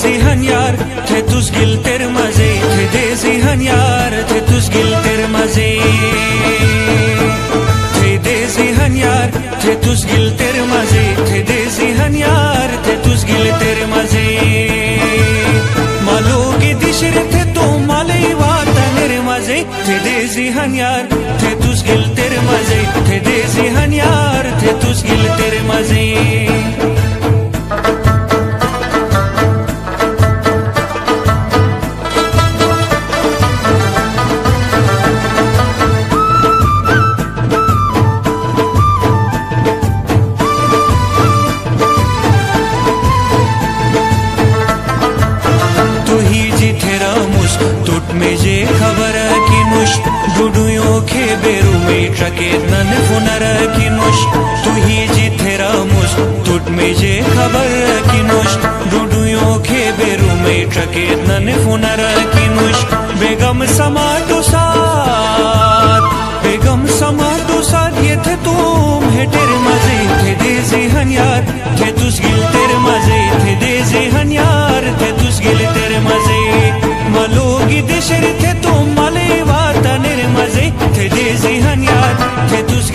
zihan yar the tus gil ter maze the de zihan yar the tus gil ter maze the de zihan yar the tus gil ter maze the de zihan yar the tus gil ter maze malogi dishre the to malai wata ner maze the de zihan yar the tus gil ter maze the de zihan yar the tus gil ter maze मेजे खबर की नुश डुडुयों के बेरू में ट्रके none फुनर की नुश तू ही जिथेरा मुस टूट मेजे खबर की नुश डुडुयों के बेरू में ट्रके नन फुनर की नुश बेगम समाटो साथ ये थे तुम है तेरे मजे थे दे जिहन यार थे तुस गिल तेरे मजे थे दे जिहन यार थे तुस गिल तेरे मजे मलोगी देशर थे तुम मले वाता नेरे मजे थे दे जिहन यार थे तुस